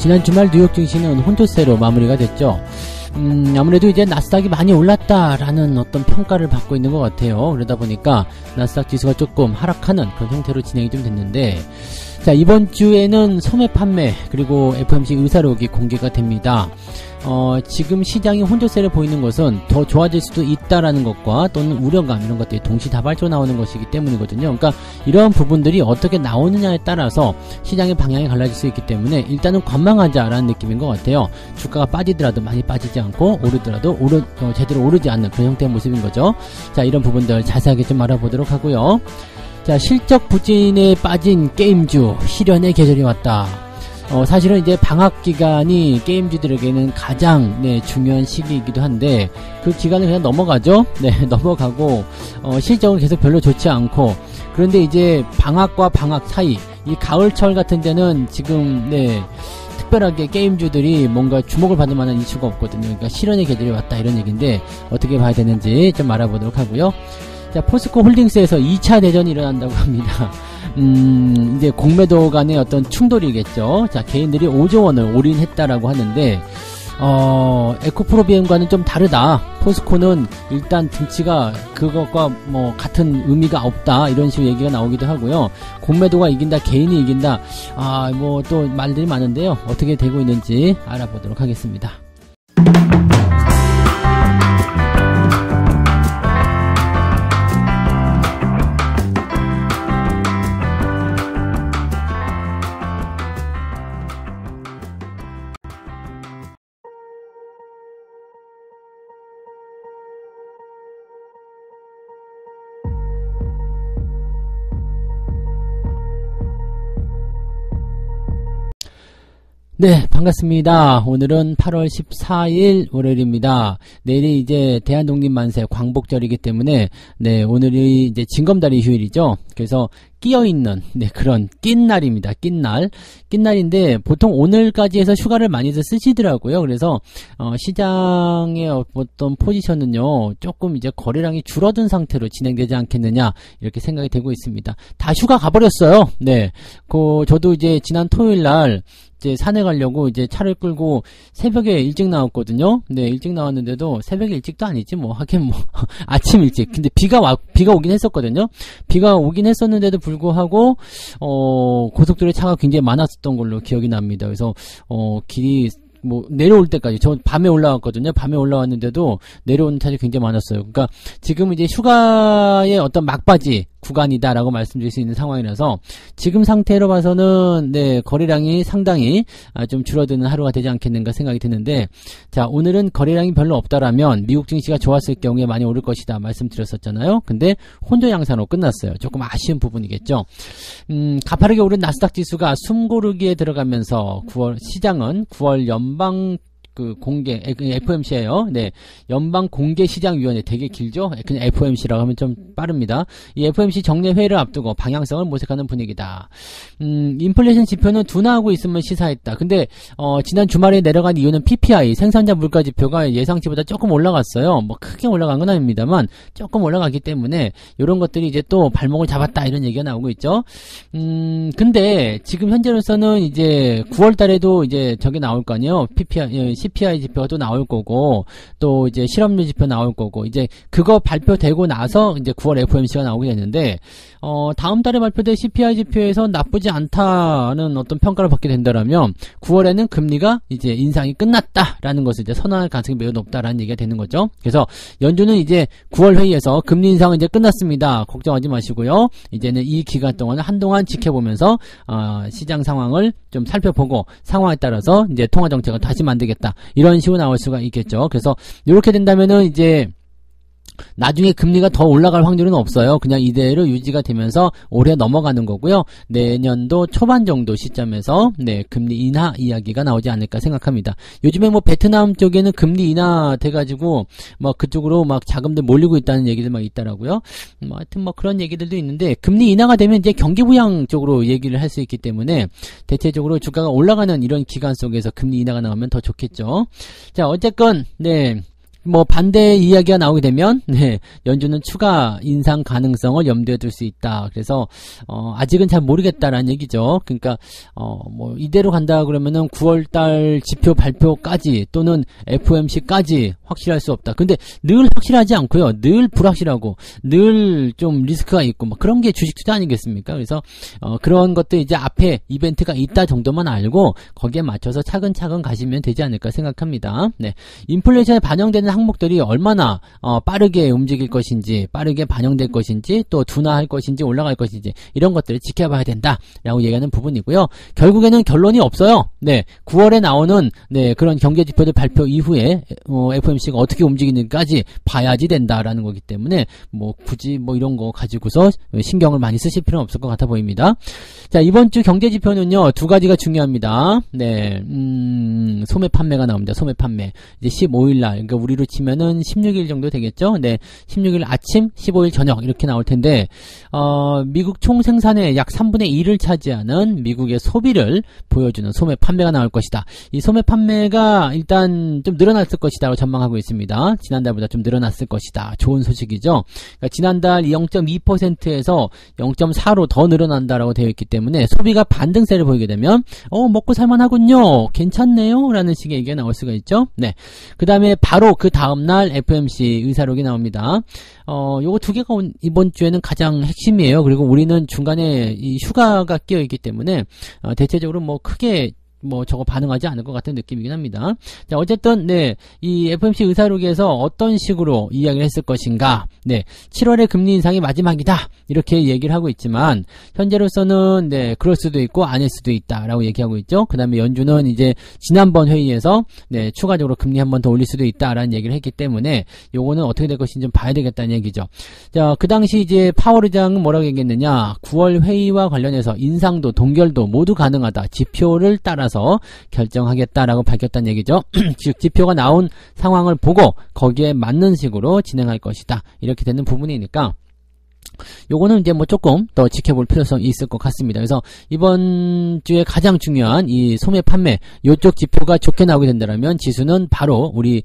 지난 주말 뉴욕 증시는 혼조세로 마무리가 됐죠. 아무래도 이제 나스닥이 많이 올랐다라는 어떤 평가를 받고 있는 것 같아요. 그러다 보니까 나스닥 지수가 조금 하락하는 그런 형태로 진행이 좀 됐는데, 자, 이번 주에는 소매 판매 그리고 FOMC 의사록이 공개가 됩니다. 지금 시장이 혼조세를 보이는 것은 더 좋아질 수도 있다라는 것과 또는 우려감 이런 것들이 동시다발적으로 나오는 것이기 때문이거든요. 그러니까 이러한 부분들이 어떻게 나오느냐에 따라서 시장의 방향이 갈라질 수 있기 때문에 일단은 관망하자라는 느낌인 것 같아요. 주가가 빠지더라도 많이 빠지지 않고 오르더라도 제대로 오르지 않는 그런 형태의 모습인 거죠. 자, 이런 부분들 자세하게 좀 알아보도록 하고요. 자, 실적 부진에 빠진 게임주 실현의 계절이 왔다. 사실은 이제 방학 기간이 게임주들에게는 가장 중요한 시기이기도 한데 그 기간을 그냥 넘어가죠. 넘어가고 실적은 계속 별로 좋지 않고, 그런데 이제 방학과 방학 사이 이 가을철 같은 데는 지금 특별하게 게임주들이 뭔가 주목을 받을 만한 이슈가 없거든요. 그러니까 실현의 계절이 왔다 이런 얘기인데 어떻게 봐야 되는지 좀 알아보도록 하고요. 자, 포스코 홀딩스에서 2차 대전이 일어난다고 합니다. 이제 공매도 간의 어떤 충돌이겠죠. 자, 개인들이 5조 원을 올인했다라고 하는데, 에코프로비엠과는 좀 다르다. 포스코는 일단 등치가 그것과 뭐 같은 의미가 없다. 이런 식으로 얘기가 나오기도 하고요. 공매도가 이긴다, 개인이 이긴다. 뭐 또 말들이 많은데요. 어떻게 되고 있는지 알아보도록 하겠습니다. 네, 반갑습니다. 오늘은 8월 14일 월요일입니다. 내일이 이제 대한독립만세 광복절이기 때문에 오늘이 이제 징검다리 휴일이죠. 그래서 끼어있는 그런 낀 날입니다. 낀 날인데 보통 오늘까지 해서 휴가를 많이들 쓰시더라고요. 그래서 시장의 어떤 포지션은요 조금 이제 거래량이 줄어든 상태로 진행되지 않겠느냐 이렇게 생각이 되고 있습니다. 다 휴가 가버렸어요. 저도 이제 지난 토요일날 이제 산에 가려고 이제 차를 끌고 새벽에 일찍 나왔거든요. 일찍 나왔는데도 새벽에 일찍도 아니지 하긴 아침 일찍. 근데 비가 오긴 했었거든요. 비가 오긴 했었는데도 불구하고 고속도로에 차가 굉장히 많았었던 걸로 기억이 납니다. 그래서 길이 내려올 때까지, 저 밤에 올라왔거든요. 밤에 올라왔는데도 내려오는 차들이 굉장히 많았어요. 그러니까 지금 이제 휴가의 어떤 막바지 구간이다라고 말씀드릴 수 있는 상황이라서 지금 상태로 봐서는 거래량이 상당히 좀 줄어드는 하루가 되지 않겠는가 생각이 드는데, 자, 오늘은 거래량이 별로 없다라면 미국 증시가 좋았을 경우에 많이 오를 것이다 말씀드렸었잖아요. 근데 혼조 양상으로 끝났어요. 조금 아쉬운 부분이겠죠. 가파르게 오른 나스닥 지수가 숨고르기에 들어가면서 시장은 9월 연방 공개, FOMC예요. 연방 공개 시장위원회 되게 길죠? 그냥 FOMC라고 하면 좀 빠릅니다. 이 FOMC 정례 회의를 앞두고 방향성을 모색하는 분위기다. 인플레이션 지표는 둔화하고 있음을 시사했다. 근데 지난 주말에 내려간 이유는 PPI 생산자 물가 지표가 예상치보다 조금 올라갔어요. 크게 올라간 건 아닙니다만 조금 올라가기 때문에 이런 것들이 이제 또 발목을 잡았다 이런 얘기가 나오고 있죠. 근데 지금 현재로서는 이제 9월 달에도 이제 저게 나올 거 아니에요. CPI 지표가 또 나올 거고, 또 이제 실업률 지표 나올 거고, 이제 그거 발표되고 나서 이제 9월 FOMC가 나오게 됐는데, 다음 달에 발표될 CPI 지표에서 나쁘지 않다는 어떤 평가를 받게 된다라면 9월에는 금리가 이제 인상이 끝났다라는 것을 이제 선언할 가능성이 매우 높다라는 얘기가 되는 거죠. 그래서 연준은 이제 9월 회의에서 금리 인상은 이제 끝났습니다. 걱정하지 마시고요. 이제는 이 기간 동안은 한동안 지켜보면서 시장 상황을 좀 살펴보고 상황에 따라서 이제 통화 정책을 다시 만들겠다. 이런 식으로 나올 수가 있겠죠. 그래서 이렇게 된다면은 이제 나중에 금리가 더 올라갈 확률은 없어요. 그냥 이대로 유지가 되면서 올해 넘어가는 거고요. 내년도 초반 정도 시점에서 금리 인하 이야기가 나오지 않을까 생각합니다. 요즘에 베트남 쪽에는 금리 인하 돼가지고 그쪽으로 자금들 몰리고 있다는 얘기들 있더라고요. 하여튼 그런 얘기들도 있는데, 금리 인하가 되면 이제 경기 부양 쪽으로 얘기를 할 수 있기 때문에 대체적으로 주가가 올라가는 이런 기간 속에서 금리 인하가 나오면 더 좋겠죠. 자, 어쨌건 뭐 반대 이야기가 나오게 되면 네, 연준은 추가 인상 가능성을 염두에 둘 수 있다. 그래서 아직은 잘 모르겠다라는 얘기죠. 그러니까 뭐 이대로 간다 그러면은 9월달 지표 발표까지 또는 FOMC까지 확실할 수 없다. 근데 늘 확실하지 않고요. 늘 불확실하고 늘 좀 리스크가 있고 뭐 그런 게 주식 투자 아니겠습니까? 그래서 그런 것들 이제 앞에 이벤트가 있다 정도만 알고 거기에 맞춰서 차근차근 가시면 되지 않을까 생각합니다. 네. 인플레이션에 반영되는 항목들이 얼마나 빠르게 움직일 것인지, 빠르게 반영될 것인지, 또 둔화할 것인지, 올라갈 것인지 이런 것들을 지켜봐야 된다라고 얘기하는 부분이고요. 결국에는 결론이 없어요. 네, 9월에 나오는 네 그런 경제 지표들 발표 이후에 FOMC가 어떻게 움직이는지까지 봐야지 된다라는 거기 때문에 뭐 굳이 뭐 이런 거 가지고서 신경을 많이 쓰실 필요는 없을 것 같아 보입니다. 자, 이번 주 경제 지표는요 두 가지가 중요합니다. 네, 소매 판매가 나옵니다. 소매 판매 이제 15일날, 그러니까 우리로 치면은 16일 정도 되겠죠. 네, 16일 아침, 15일 저녁 이렇게 나올 텐데 미국 총 생산의 약 3분의 1을 차지하는 미국의 소비를 보여주는 소매 판매가 나올 것이다. 이 소매 판매가 일단 좀 늘어났을 것이다라고 전망하고 있습니다. 지난달보다 좀 늘어났을 것이다. 좋은 소식이죠. 그러니까 지난달 0.2%에서 0.4로 더 늘어난다라고 되어 있기 때문에 소비가 반등세를 보이게 되면 먹고 살만하군요. 괜찮네요. 라는 식의 얘기가 나올 수가 있죠. 네. 그 다음에 바로 그 다음날 FOMC 의사록이 나옵니다. 요거 두 개가 이번 주에는 가장 핵심이에요. 그리고 우리는 중간에 이 휴가가 끼어 있기 때문에 대체적으로 뭐 크게 뭐 저거 반응하지 않을 것 같은 느낌이긴 합니다. 자, 어쨌든 네, 이 FOMC 의사록에서 어떤 식으로 이야기를 했을 것인가. 네, 7월에 금리 인상이 마지막이다. 이렇게 얘기를 하고 있지만 현재로서는 네, 그럴 수도 있고 아닐 수도 있다라고 얘기하고 있죠. 그다음에 연준은 이제 지난번 회의에서 네, 추가적으로 금리 한 번 더 올릴 수도 있다라는 얘기를 했기 때문에 요거는 어떻게 될 것인지 좀 봐야 되겠다는 얘기죠. 자, 그 당시 이제 파월 의장은 뭐라고 얘기했느냐? 9월 회의와 관련해서 인상도 동결도 모두 가능하다. 지표를 따라서 결정하겠다라고 밝혔다는 얘기죠. 즉 지표가 나온 상황을 보고 거기에 맞는 식으로 진행할 것이다. 이렇게 되는 부분이니까 요거는 이제 뭐 조금 더 지켜볼 필요성이 있을 것 같습니다. 그래서 이번 주에 가장 중요한 이 소매 판매 요쪽 지표가 좋게 나오게 된다면 지수는 바로 우리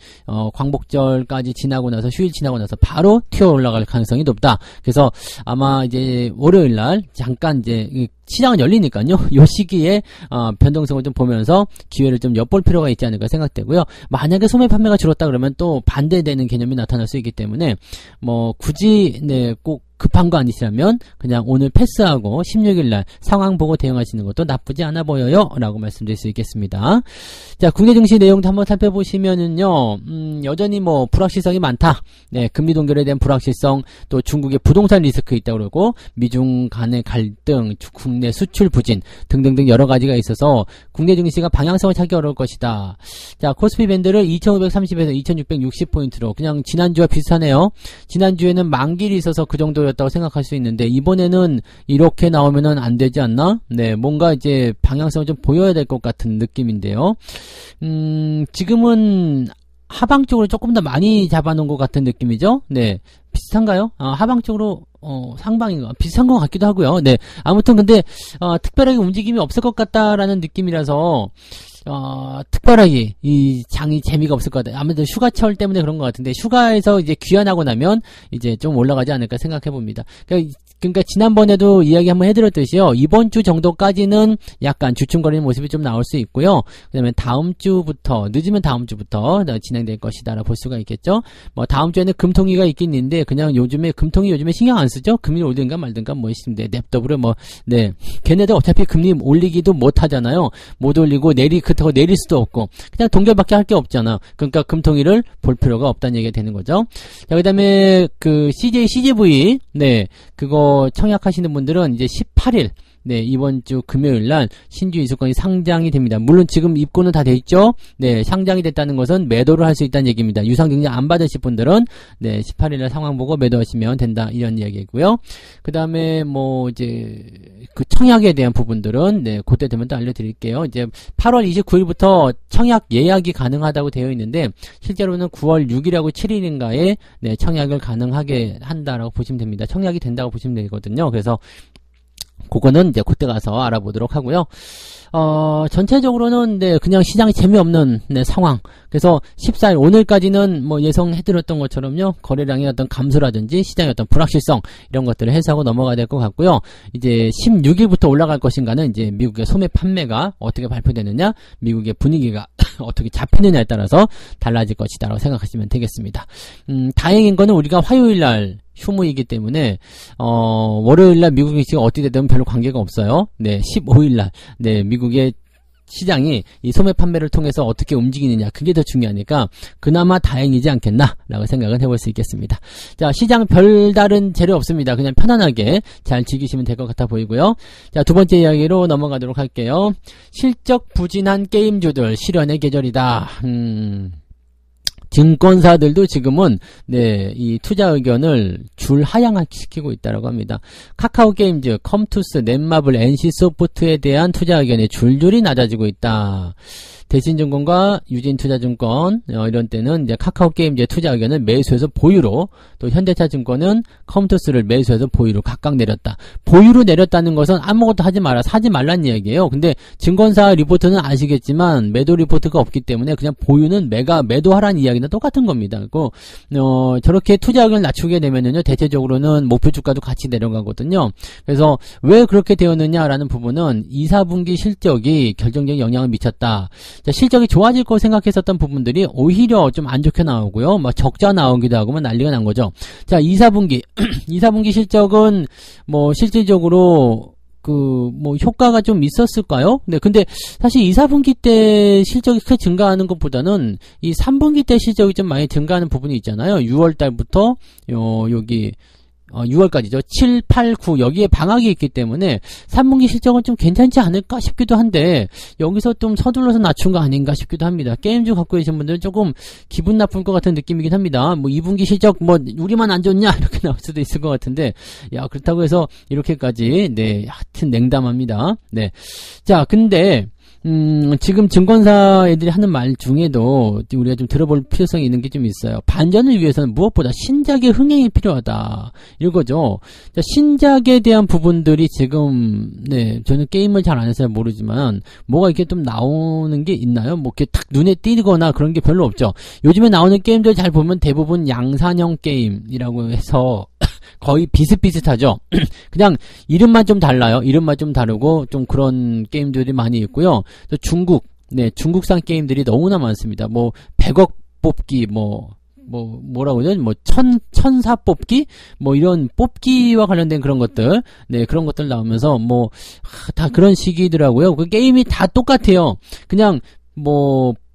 광복절까지 지나고 나서 휴일 지나고 나서 바로 튀어 올라갈 가능성이 높다. 그래서 아마 이제 월요일날 잠깐 이제 시장은 열리니까요. 요 시기에 변동성을 좀 보면서 기회를 좀 엿볼 필요가 있지 않을까 생각되고요. 만약에 소매 판매가 줄었다 그러면 또 반대되는 개념이 나타날 수 있기 때문에 뭐 굳이 네 꼭 급한 거 아니시라면 그냥 오늘 패스하고 16일날 상황 보고 대응하시는 것도 나쁘지 않아 보여요 라고 말씀드릴 수 있겠습니다. 자, 국내 증시 내용도 한번 살펴보시면은요 여전히 뭐 불확실성이 많다. 네, 금리 동결에 대한 불확실성, 또 중국의 부동산 리스크 있다고 그러고 미중 간의 갈등, 국내 수출 부진 등등등 여러 가지가 있어서 국내 증시가 방향성을 찾기 어려울 것이다. 자, 코스피 밴드를 2630에서 2660포인트로 그냥 지난주와 비슷하네요. 지난주에는 만길이 있어서 그 정도 였다고 생각할 수 있는데 이번에는 이렇게 나오면은 안 되지 않나? 네, 뭔가 이제 방향성을 좀 보여야 될 것 같은 느낌인데요. 지금은 하방 쪽으로 조금 더 많이 잡아놓은 것 같은 느낌이죠? 네, 비슷한가요? 하방 쪽으로 상방인가? 비슷한 것 같기도 하고요. 네, 아무튼 근데 특별하게 움직임이 없을 것 같다라는 느낌이라서 특별하게 이 장이 재미가 없을 것 같아요. 아무래도 휴가철 때문에 그런 것 같은데 휴가에서 이제 귀환하고 나면 이제 좀 올라가지 않을까 생각해 봅니다. 그러니까 지난번에도 이야기 한번 해드렸듯이요. 이번 주 정도까지는 약간 주춤거리는 모습이 좀 나올 수 있고요. 그다음에 다음 주부터 늦으면 다음 주부터 진행될 것이다라고 볼 수가 있겠죠. 뭐 다음 주에는 금통위가 있긴 있는데 그냥 금통위 요즘에 신경 안 쓰죠. 금리 올든가 말든가 뭐 있는데 냅더블에 뭐 네, 걔네들 어차피 금리 올리기도 못 하잖아요. 못 올리고 그렇다고 내릴 수도 없고 그냥 동결밖에 할 게 없잖아. 그러니까 금통위를 볼 필요가 없다는 얘기가 되는 거죠. 자, 그다음에 그 CJV 네, 그거 청약하시는 분들은 이제 18일 네, 이번 주 금요일 날 신주 이수권이 상장이 됩니다. 물론 지금 입고는 다 돼 있죠. 네, 상장이 됐다는 것은 매도를 할 수 있다는 얘기입니다. 유상증자 안 받으실 분들은 네, 18일 날 상황 보고 매도하시면 된다 이런 얘기고요. 그다음에 뭐 이제 그 청약에 대한 부분들은 네, 그때 되면 또 알려드릴게요. 이제 8월 29일부터 청약 예약이 가능하다고 되어 있는데 실제로는 9월 6일하고 7일인가에 네, 청약을 가능하게 한다라고 보시면 됩니다. 청약이 된다고 보시면 되거든요. 그래서 그거는 이제 그때 가서 알아보도록 하고요. 전체적으로는 네, 그냥 시장이 재미없는 네, 상황. 그래서 14일 오늘까지는 뭐 예상해드렸던 것처럼요, 거래량의 어떤 감소라든지 시장의 어떤 불확실성 이런 것들을 해소하고 넘어가야 될 것 같고요. 이제 16일부터 올라갈 것인가는 이제 미국의 소매 판매가 어떻게 발표되느냐, 미국의 분위기가 어떻게 잡히느냐에 따라서 달라질 것이다라고 생각하시면 되겠습니다. 다행인 거는 우리가 화요일날 휴무이기 때문에 월요일날 미국의 시가 어떻게 되든 별로 관계가 없어요. 네, 15일날 네, 미국의 시장이 이 소매 판매를 통해서 어떻게 움직이느냐, 그게 더 중요하니까 그나마 다행이지 않겠나라고 생각은 해볼 수 있겠습니다. 자, 시장 별다른 재료 없습니다. 그냥 편안하게 잘 즐기시면 될 것 같아 보이고요. 자, 두 번째 이야기로 넘어가도록 할게요. 실적 부진한 게임주들 실현의 계절이다. 증권사들도 지금은 네, 이 투자 의견을 줄 하향시키고 있다라고 합니다. 카카오 게임즈, 컴투스, 넷마블, NC소프트에 대한 투자 의견이 줄줄이 낮아지고 있다. 대신증권과 유진투자증권 이런 때는 이제 카카오 게임즈의 투자 의견을 매수해서 보유로, 또 현대차증권은 컴투스를 매수해서 보유로 각각 내렸다. 보유로 내렸다는 것은 아무것도 하지 마라, 사지 말란 이야기예요. 근데 증권사 리포트는 아시겠지만 매도 리포트가 없기 때문에 그냥 보유는 매도하라는 이야기는 똑같은 겁니다. 그리고 저렇게 투자 의견을 낮추게 되면은요, 대체적으로는 목표 주가도 같이 내려가거든요. 그래서 왜 그렇게 되었느냐라는 부분은 2, 4분기 실적이 결정적인 영향을 미쳤다. 자, 실적이 좋아질 거 생각했었던 부분들이 오히려 좀 안 좋게 나오고요. 막 적자 나오기도 하고 막 난리가 난 거죠. 자, 2, 4분기 2, 4분기 실적은 뭐 실질적으로 뭐 효과가 좀 있었을까요? 네, 근데 사실 2, 4분기 때 실적이 크게 증가하는 것보다는 이 3분기 때 실적이 좀 많이 증가하는 부분이 있잖아요. 6월 달부터 여기 6월까지죠. 7, 8, 9 여기에 방학이 있기 때문에 3분기 실적은 좀 괜찮지 않을까 싶기도 한데, 여기서 좀 서둘러서 낮춘 거 아닌가 싶기도 합니다. 게임주 갖고 계신 분들은 조금 기분 나쁠 것 같은 느낌이긴 합니다. 뭐 2분기 실적 뭐 우리만 안 좋냐 이렇게 나올 수도 있을 것 같은데, 야, 그렇다고 해서 이렇게까지 네, 하여튼 냉담합니다. 네. 자, 근데 지금 증권사 애들이 하는 말 중에도 우리가 좀 들어볼 필요성이 있는 게 좀 있어요. 반전을 위해서는 무엇보다 신작의 흥행이 필요하다, 이거죠. 자, 신작에 대한 부분들이 지금 네, 저는 게임을 잘 안 해서 모르지만 뭐가 이렇게 좀 나오는 게 있나요? 뭐 이렇게 탁 눈에 띄거나 그런 게 별로 없죠. 요즘에 나오는 게임들 잘 보면 대부분 양산형 게임이라고 해서 거의 비슷비슷하죠. 그냥 이름만 좀 달라요. 이름만 좀 다르고 좀 그런 게임들이 많이 있고요. 또 중국산 게임들이 너무나 많습니다. 뭐 100억 뽑기, 뭐라고 하죠? 뭐 천사 뽑기? 뭐 이런 뽑기와 관련된 그런 것들, 네, 그런 것들 나오면서 다 그런 식이더라고요. 그 게임이 다 똑같아요. 그냥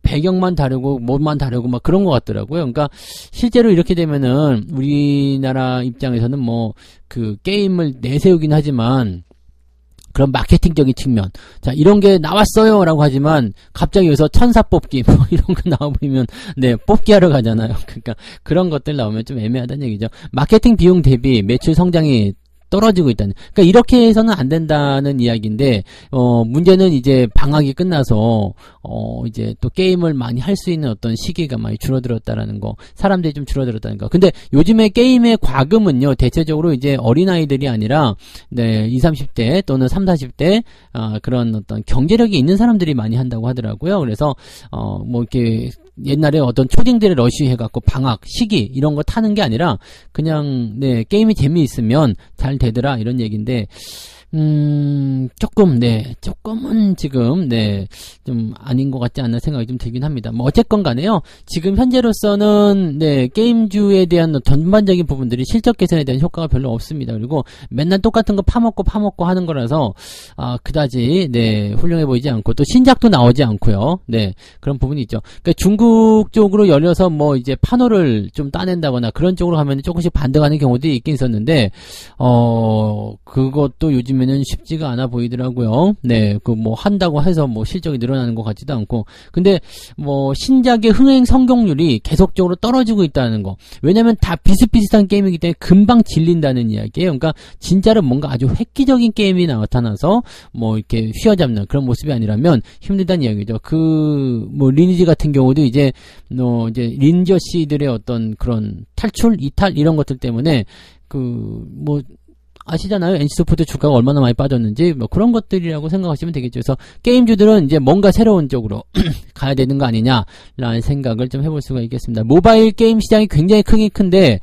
배경만 다르고 뭐만 다르고 막 그런 것 같더라고요. 그러니까 실제로 이렇게 되면은 우리나라 입장에서는 그 게임을 내세우긴 하지만 그런 마케팅적인 측면, 자, 이런 게 나왔어요 라고 하지만 갑자기 여기서 천사 뽑기 이런 거 나와버리면 네, 뽑기 하러 가잖아요. 그러니까 그런 것들 나오면 좀 애매하다는 얘기죠. 마케팅 비용 대비 매출 성장이 떨어지고 있다는. 그러니까 이렇게 해서는 안 된다는 이야기인데, 문제는 이제 방학이 끝나서, 이제 또 게임을 많이 할 수 있는 어떤 시기가 많이 줄어들었다라는 거, 사람들이 좀 줄어들었다는 거. 근데 요즘에 게임의 과금은요, 대체적으로 이제 어린아이들이 아니라, 네, 20, 30대 또는 30, 40대, 그런 어떤 경제력이 있는 사람들이 많이 한다고 하더라고요. 그래서, 이렇게, 옛날에 어떤 초딩들의 러쉬 해갖고 방학, 시기 이런 거 타는 게 아니라 그냥 네, 게임이 재미있으면 잘 되더라 이런 얘기인데, 조금은 지금 좀 아닌 것 같지 않나 생각이 좀 들긴 합니다. 어쨌건 간에요, 지금 현재로서는 게임주에 대한 전반적인 부분들이 실적 개선에 대한 효과가 별로 없습니다. 그리고 맨날 똑같은 거 파먹고 하는 거라서 그다지 훌륭해 보이지 않고, 또 신작도 나오지 않고요. 네, 그런 부분이 있죠. 그러니까 중국 쪽으로 열려서 이제 판호를 좀 따낸다거나 그런 쪽으로 가면 조금씩 반등하는 경우들이 있긴 있었는데, 그것도 요즘에는 쉽지가 않아 보이더라고요. 네, 한다고 해서 실적이 늘어나는 것 같지도 않고. 근데 신작의 흥행 성공률이 계속적으로 떨어지고 있다는 거. 왜냐면 다 비슷비슷한 게임이기 때문에 금방 질린다는 이야기예요. 그러니까 진짜로 뭔가 아주 획기적인 게임이 나타나서 이렇게 휘어잡는 그런 모습이 아니라면 힘들다는 이야기죠. 리니지 같은 경우도 이제 린저 씨들의 어떤 그런 탈출, 이탈 이런 것들 때문에 아시잖아요. NC소프트 주가가 얼마나 많이 빠졌는지 뭐 그런 것들이라고 생각하시면 되겠죠. 그래서 게임주들은 이제 뭔가 새로운 쪽으로 가야 되는 거 아니냐라는 생각을 좀 해볼 수가 있겠습니다. 모바일 게임 시장이 굉장히 크긴 큰데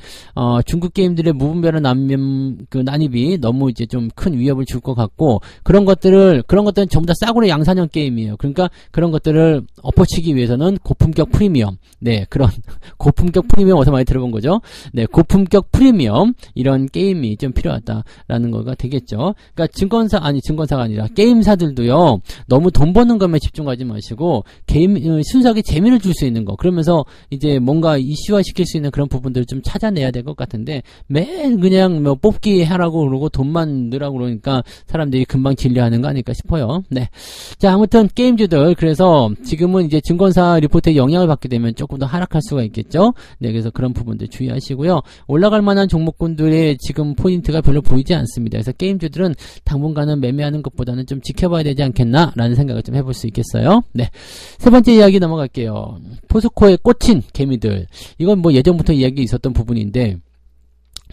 중국 게임들의 무분별한 난입이 너무 이제 좀 큰 위협을 줄 것 같고 그런 것들은 전부 다 싸구려 양산형 게임이에요. 그러니까 그런 것들을 엎어치기 위해서는 고품격 프리미엄, 네 그런 고품격 프리미엄 어디서 많이 들어본 거죠? 네 고품격 프리미엄 이런 게임이 좀 필요하다라는 거가 되겠죠. 그러니까 증권사가 아니라 게임사들도요 너무 돈 버는 것만 집중하지 마시고 게임 순수하게 재미를 줄 수 있는 거 그러면서 이제 뭔가 이슈화 시킬 수 있는 그런 부분들을 좀 찾아내야 될 것 같은데 매일 그냥 뭐 뽑기 하라고 그러고 돈만 넣으라고 그러니까 사람들이 금방 질려하는 거 아닐까 싶어요. 네. 자 아무튼 게임주들 그래서 지금은 이제 증권사 리포트에 영향을 받게 되면 조금 더 하락할 수가 있겠죠. 네 그래서 그런 부분들 주의하시고요. 올라갈 만한 종목군들의 지금 포인트가 별로 보이지 않습니다. 그래서 게임주들은 당분간은 매매하는 것보다는 좀 지켜봐야 되지 않겠나 라는 생각을 좀 해볼 수 있겠어요. 네. 세 번째 이야기 넘어갈게요. 포스코에 꽂힌 개미들. 이건 뭐 예전부터 이야기 있었던 부분인데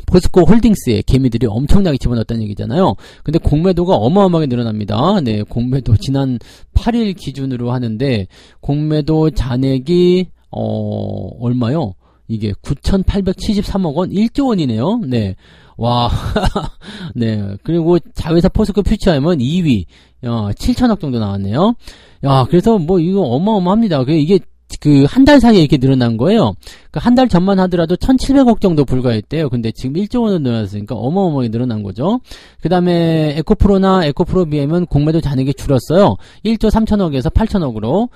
포스코 홀딩스에 개미들이 엄청나게 집어넣었다는 얘기잖아요. 근데 공매도가 어마어마하게 늘어납니다. 네, 공매도 지난 8일 기준으로 하는데 공매도 잔액이 얼마요? 이게 9,873억 원, 1조 원이네요. 네. 와. 네. 그리고 자회사 포스코 퓨처엠은 2위. 7천억 정도 나왔네요. 야, 그래서 뭐 이거 어마어마합니다. 이게 한 달 사이에 이렇게 늘어난 거예요. 한 달 전만 하더라도 1,700억 정도 불과했대요. 근데 지금 1조 원으로 늘어났으니까 어마어마하게 늘어난 거죠. 그 다음에 에코프로나 에코프로비엠은 공매도 잔액이 줄었어요. 1조 3천억에서 8천억으로.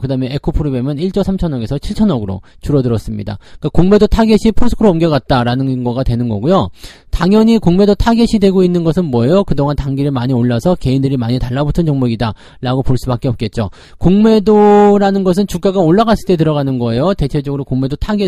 그 다음에 에코프로비엠은 1조 3천억에서 7천억으로 줄어들었습니다. 그러니까 공매도 타겟이 포스코로 옮겨갔다라는 거가 되는 거고요. 당연히 공매도 타겟이 되고 있는 것은 뭐예요? 그동안 단기를 많이 올라서 개인들이 많이 달라붙은 종목이다 라고 볼 수밖에 없겠죠. 공매도라는 것은 주가가 올라갔을 때 들어가는 거예요. 대체적으로 공매도 타겟은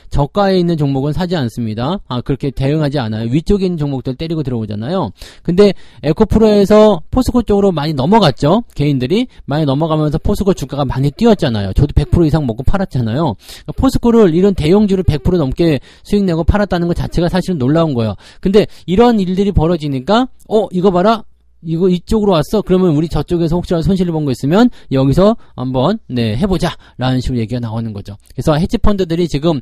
저가에 있는 종목은 사지 않습니다. 그렇게 대응하지 않아요. 위쪽에 있는 종목들 때리고 들어오잖아요. 근데 에코프로에서 포스코 쪽으로 많이 넘어갔죠. 개인들이 많이 넘어가면서 포스코 주가가 많이 뛰었잖아요. 저도 100% 이상 먹고 팔았잖아요. 그러니까 포스코를 이런 대형주를 100% 넘게 수익 내고 팔았다는 것 자체가 사실은 놀라운 거예요. 근데 이런 일들이 벌어지니까 이거 봐라. 이거 이쪽으로 왔어. 그러면 우리 저쪽에서 혹시라도 손실을 본 거 있으면 여기서 한번 해보자 라는 식으로 얘기가 나오는 거죠. 그래서 헤지펀드들이 지금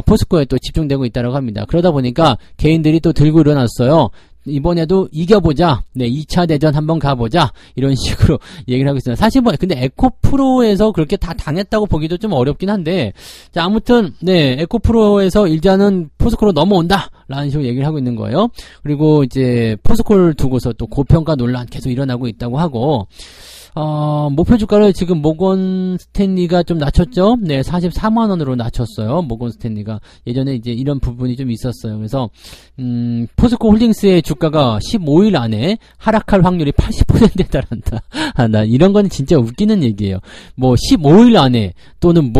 포스코에 또 집중되고 있다고 합니다. 그러다 보니까 개인들이 또 들고 일어났어요. 이번에도 이겨보자. 네, 2차 대전 한번 가보자. 이런 식으로 얘기를 하고 있습니다. 사실 근데 에코프로에서 그렇게 다 당했다고 보기도 좀 어렵긴 한데, 자, 아무튼, 네, 에코프로에서 일단은 포스코로 넘어온다. 라는 식으로 얘기를 하고 있는 거예요. 그리고 이제 포스코를 두고서 또 고평가 논란 계속 일어나고 있다고 하고, 목표 주가를 지금 모건 스탠리가 좀 낮췄죠? 네, 44만원으로 낮췄어요. 모건 스탠리가. 예전에 이제 이런 부분이 좀 있었어요. 그래서, 포스코 홀딩스의 주가가 15일 안에 하락할 확률이 80%에 달한다. 나 이런 거는 진짜 웃기는 얘기예요. 15일 안에, 또는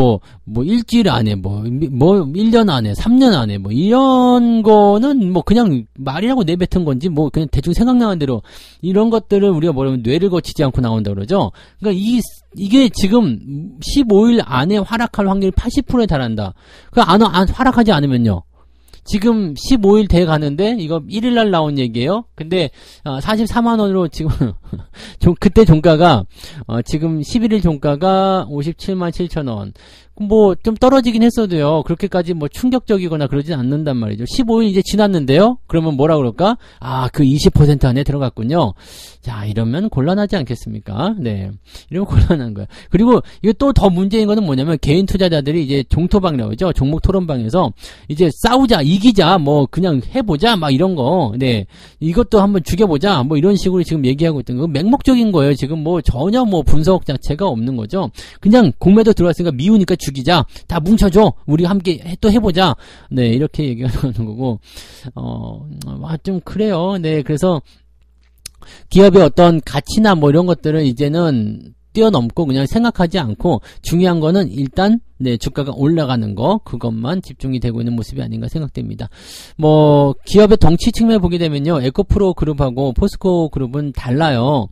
일주일 안에, 1년 안에, 3년 안에, 이런 거는 그냥 말이라고 내뱉은 건지, 그냥 대충 생각나는 대로, 이런 것들을 우리가 뭐라면 뇌를 거치지 않고 나온다 그러죠? 그러니까 이게 지금 15일 안에 하락할 확률이 80%에 달한다. 하락하지 않으면요. 지금 15일 돼 가는데 이거 1일날 나온 얘기예요. 근데 44만원으로 지금 그때 종가가 지금 11일 종가가 57만 7천원. 좀 떨어지긴 했어도요. 그렇게까지 충격적이거나 그러진 않는단 말이죠. 15일 이제 지났는데요. 그러면 뭐라 그럴까? 그 20% 안에 들어갔군요. 자, 이러면 곤란하지 않겠습니까? 네. 이러면 곤란한 거야. 그리고 이거 또 더 문제인 거는 뭐냐면 개인 투자자들이 이제 종토방이라고 하죠. 종목 토론방에서 이제 싸우자, 이기자, 그냥 해보자, 이런 거. 네. 이것도 한번 죽여보자, 이런 식으로 지금 얘기하고 있던 거. 맹목적인 거예요. 지금 전혀 분석 자체가 없는 거죠. 그냥 공매도 들어왔으니까 미우니까 죽이자. 다 뭉쳐줘. 우리 함께 또 해보자. 네, 이렇게 얘기하는 거고. 좀 그래요. 네, 그래서 기업의 어떤 가치나 이런 것들은 이제는 뛰어넘고 그냥 생각하지 않고 중요한 거는 일단 네, 주가가 올라가는 거, 그것만 집중이 되고 있는 모습이 아닌가 생각됩니다. 뭐, 기업의 덩치 측면을 보게 되면요, 에코프로 그룹하고 포스코 그룹은 달라요.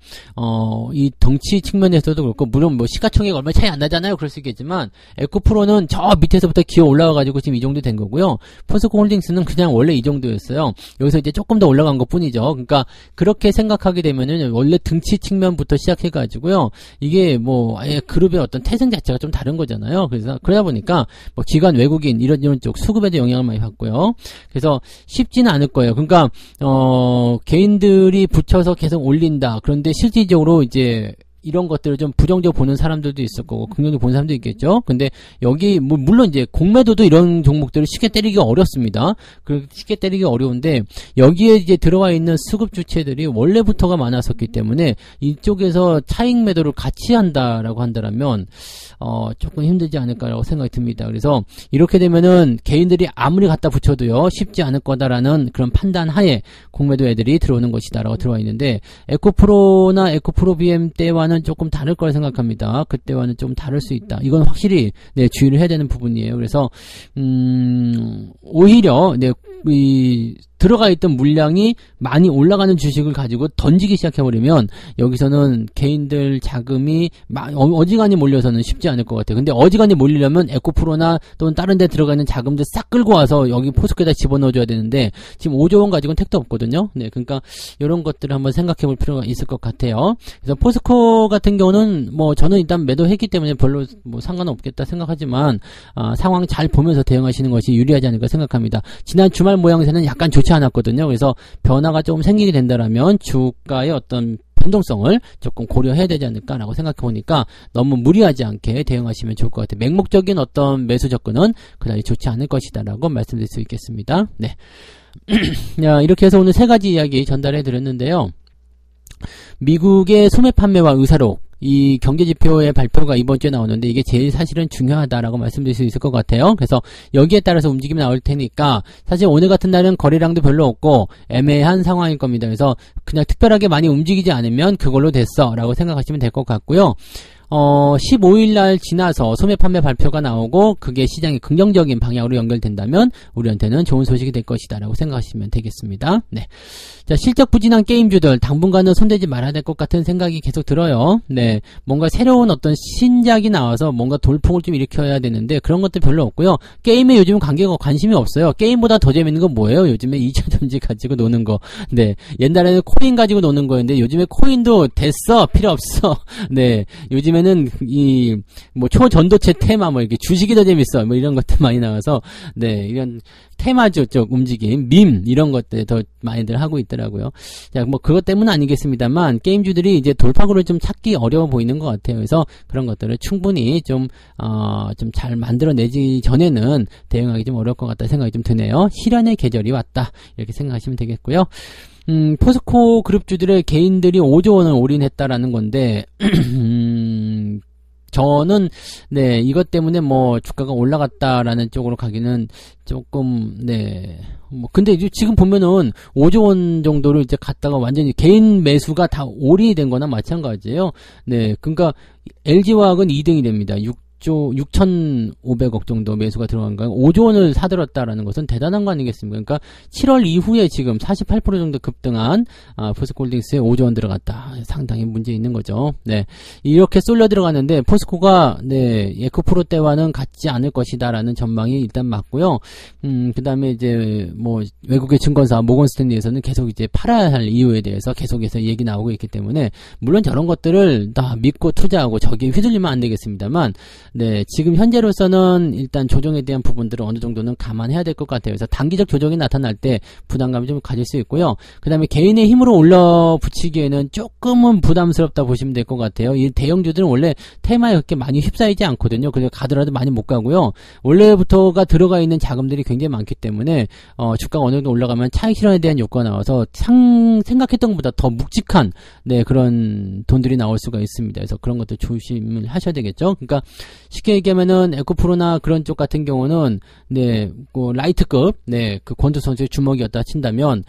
이 덩치 측면에서도 그렇고, 물론 뭐 시가총액 얼마 차이 안 나잖아요. 그럴 수 있겠지만, 에코프로는 저 밑에서부터 기어 올라와가지고 지금 이 정도 된 거고요. 포스코 홀딩스는 그냥 원래 이 정도였어요. 여기서 이제 조금 더 올라간 것 뿐이죠. 그러니까, 그렇게 생각하게 되면은, 원래 등치 측면부터 시작해가지고요, 이게 뭐, 아예 그룹의 어떤 태생 자체가 좀 다른 거잖아요. 그래서, 그러다 보니까, 뭐, 기관, 외국인, 이런 쪽 수급에도 영향을 많이 받고요. 그래서, 쉽지는 않을 거예요. 그러니까, 개인들이 붙여서 계속 올린다. 그런데 실질적으로 이제, 이런 것들을 좀 부정적으로 보는 사람들도 있을 거고 긍정적으로 보는 사람도 있겠죠. 근데 여기 뭐 물론 이제 공매도도 이런 종목들을 쉽게 때리기가 어렵습니다. 쉽게 때리기가 어려운데 여기에 이제 들어와 있는 수급 주체들이 원래부터가 많았었기 때문에 이쪽에서 차익 매도를 같이 한다라고 한다면 조금 힘들지 않을까라고 생각이 듭니다. 그래서 이렇게 되면은 개인들이 아무리 갖다 붙여도요 쉽지 않을 거다라는 그런 판단 하에 공매도 애들이 들어오는 것이다라고 들어와 있는데 에코프로나 에코프로 BM 때와는 조금 다를 거라 생각합니다. 그때와는 좀 다를 수 있다. 이건 확실히 네, 주의를 해야 되는 부분이에요. 그래서 오히려 네, 들어가 있던 물량이 많이 올라가는 주식을 가지고 던지기 시작해버리면 여기서는 개인들 자금이 어지간히 몰려서는 쉽지 않을 것 같아요. 근데 어지간히 몰리려면 에코프로나 또는 다른 데 들어가 있는 자금들 싹 끌고 와서 여기 포스코에다 집어넣어줘야 되는데 지금 5조 원 가지고는 택도 없거든요. 네, 그러니까 이런 것들을 한번 생각해 볼 필요가 있을 것 같아요. 그래서 포스코 같은 경우는 뭐 저는 일단 매도했기 때문에 별로 뭐 상관은 없겠다 생각하지만 상황 잘 보면서 대응하시는 것이 유리하지 않을까 생각합니다. 지난 주말 모양새는 약간 좋지 않았거든요. 그래서 변화가 조금 생기게 된다라면 주가의 어떤 변동성을 조금 고려해야 되지 않을까라고 생각해 보니까 너무 무리하지 않게 대응하시면 좋을 것 같아요. 맹목적인 어떤 매수 접근은 그다지 좋지 않을 것이다라고 말씀드릴 수 있겠습니다. 네. 자, 이렇게 해서 오늘 세 가지 이야기 전달해 드렸는데요. 미국의 소매 판매와 의사록 이 경제지표의 발표가 이번 주에 나오는데 이게 제일 사실은 중요하다라고 말씀드릴 수 있을 것 같아요. 그래서 여기에 따라서 움직임이 나올 테니까 사실 오늘 같은 날은 거래량도 별로 없고 애매한 상황일 겁니다. 그래서 그냥 특별하게 많이 움직이지 않으면 그걸로 됐어 라고 생각하시면 될 것 같고요. 15일날 지나서 소매 판매 발표가 나오고 그게 시장의 긍정적인 방향으로 연결된다면 우리한테는 좋은 소식이 될 것이다 라고 생각하시면 되겠습니다. 네. 자, 실적 부진한 게임주들 당분간은 손대지 말아야 될 것 같은 생각이 계속 들어요. 네. 뭔가 새로운 어떤 신작이 나와서 뭔가 돌풍을 좀 일으켜야 되는데 그런 것도 별로 없고요. 게임에 요즘은 관심이 없어요. 게임보다 더 재밌는 건 뭐예요? 요즘에 2차전지 가지고 노는 거. 네. 옛날에는 코인 가지고 노는 거였는데 요즘에 코인도 됐어. 필요 없어. 네. 요즘에는 뭐 초전도체 테마 뭐 이렇게 주식이 더 재밌어. 뭐 이런 것들 많이 나와서 네. 이런 테마주 쪽 움직임, 밈 이런 것들 더 많이들 하고 있더라고요. 자, 뭐 그것 때문은 아니겠습니다만 게임주들이 이제 돌파구를 좀 찾기 어려워 보이는 것 같아요. 그래서 그런 것들을 충분히 좀 잘 만들어내지 전에는 대응하기 좀 어려울 것 같다 생각이 좀 드네요. 실현의 계절이 왔다 이렇게 생각하시면 되겠고요. 포스코 그룹주들의 개인들이 5조 원을 올인했다라는 건데 저는 네 이것 때문에 뭐 주가가 올라갔다라는 쪽으로 가기는 조금 네 뭐 근데 지금 보면은 5조 원 정도를 이제 갔다가 완전히 개인 매수가 다 올인이 된 거나 마찬가지예요. 네 그러니까 LG화학은 2등이 됩니다. 6,500억 정도 매수가 들어간 거예요. 5조 원을 사들었다라는 것은 대단한 거 아니겠습니까? 그러니까 7월 이후에 지금 48% 정도 급등한 포스코홀딩스에 5조 원 들어갔다. 상당히 문제 있는 거죠. 네, 이렇게 쏠려 들어갔는데 포스코가 네 에코프로 때와는 같지 않을 것이다라는 전망이 일단 맞고요. 그다음에 이제 뭐 외국의 증권사 모건 스탠리에서는 계속 이제 팔아야 할 이유에 대해서 계속해서 얘기 나오고 있기 때문에 물론 저런 것들을 다 믿고 투자하고 저기에 휘둘리면 안 되겠습니다만. 네, 지금 현재로서는 일단 조정에 대한 부분들을 어느 정도는 감안해야 될 것 같아요. 그래서 단기적 조정이 나타날 때 부담감이 좀 가질 수 있고요. 그 다음에 개인의 힘으로 올려붙이기에는 조금은 부담스럽다 보시면 될 것 같아요. 이 대형주들은 원래 테마에 그렇게 많이 휩싸이지 않거든요. 그래서 가더라도 많이 못 가고요. 원래부터가 들어가 있는 자금들이 굉장히 많기 때문에 주가가 어느 정도 올라가면 차익 실현에 대한 효과가 나와서 생각했던 것보다 더 묵직한 네, 그런 돈들이 나올 수가 있습니다. 그래서 그런 것도 조심을 하셔야 되겠죠. 그러니까 쉽게 얘기하면은 에코프로나 그런 쪽 같은 경우는 네, 그 라이트급 네, 그 권투 선수의 주먹이었다 친다면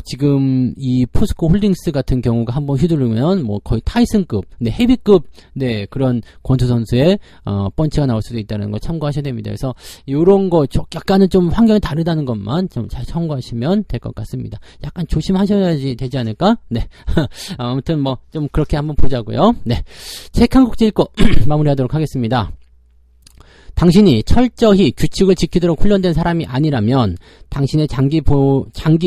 지금 이 포스코 홀딩스 같은 경우가 한번 휘두르면 뭐 거의 타이슨급, 네, 헤비급 네, 그런 권투 선수의 펀치가 나올 수도 있다는 거 참고하셔야 됩니다. 그래서 요런 거 약간은 좀 환경이 다르다는 것만 좀 잘 참고하시면 될 것 같습니다. 약간 조심하셔야지 되지 않을까? 네. 아무튼 뭐 좀 그렇게 한번 보자고요. 네. 책 한 곡 읽고 마무리하도록 하겠습니다. 당신이 철저히 규칙을 지키도록 훈련된 사람이 아니라면 당신의 장기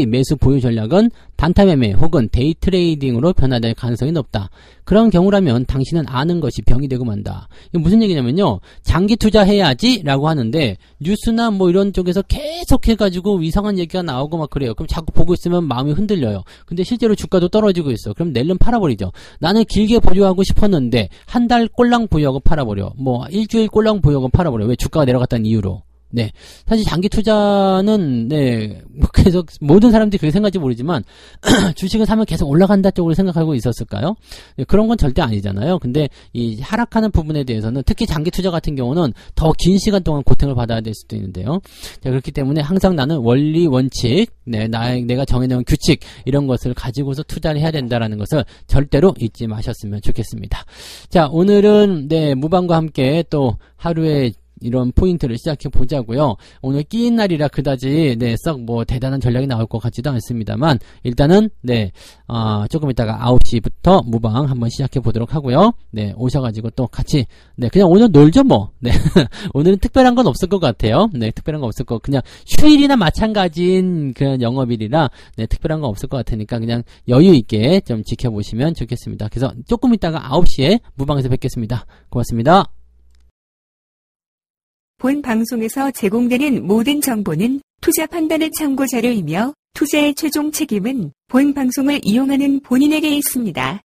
매수 보유 전략은 단타 매매 혹은 데이 트레이딩으로 변화될 가능성이 높다. 그런 경우라면 당신은 아는 것이 병이 되고 만다. 이게 무슨 얘기냐면요. 장기 투자해야지 라고 하는데 뉴스나 뭐 이런 쪽에서 계속 해가지고 이상한 얘기가 나오고 막 그래요. 그럼 자꾸 보고 있으면 마음이 흔들려요. 근데 실제로 주가도 떨어지고 있어. 그럼 낼름 팔아버리죠. 나는 길게 보유하고 싶었는데 한 달 꼴랑 보유하고 팔아버려. 뭐 일주일 꼴랑 보유하고 팔아버려. 왜? 주가가 내려갔다는 이유로. 네. 사실 장기 투자는, 네, 계속, 모든 사람들이 그렇게 생각할지 모르지만, 주식을 사면 계속 올라간다 쪽으로 생각하고 있었을까요? 네, 그런 건 절대 아니잖아요. 근데 이 하락하는 부분에 대해서는 특히 장기 투자 같은 경우는 더 긴 시간 동안 고통을 받아야 될 수도 있는데요. 자, 그렇기 때문에 항상 나는 원리, 원칙, 네, 내가 정해놓은 규칙, 이런 것을 가지고서 투자를 해야 된다라는 것을 절대로 잊지 마셨으면 좋겠습니다. 자, 오늘은, 네, 무방과 함께 또 하루에 이런 포인트를 시작해 보자고요. 오늘 끼인 날이라 그다지 네, 썩 뭐 대단한 전략이 나올 것 같지도 않습니다만 일단은 네, 조금 있다가 9시부터 무방 한번 시작해 보도록 하고요. 네, 오셔가지고 또 같이 네, 그냥 오늘 놀죠 뭐. 네, 오늘은 특별한 건 없을 것 같아요. 네, 특별한 건 없을 거 그냥 휴일이나 마찬가지인 그런 영업일이라 네, 특별한 건 없을 것 같으니까 그냥 여유 있게 좀 지켜보시면 좋겠습니다. 그래서 조금 있다가 9시에 무방에서 뵙겠습니다. 고맙습니다. 본 방송에서 제공되는 모든 정보는 투자 판단의 참고 자료이며 투자의 최종 책임은 본 방송을 이용하는 본인에게 있습니다.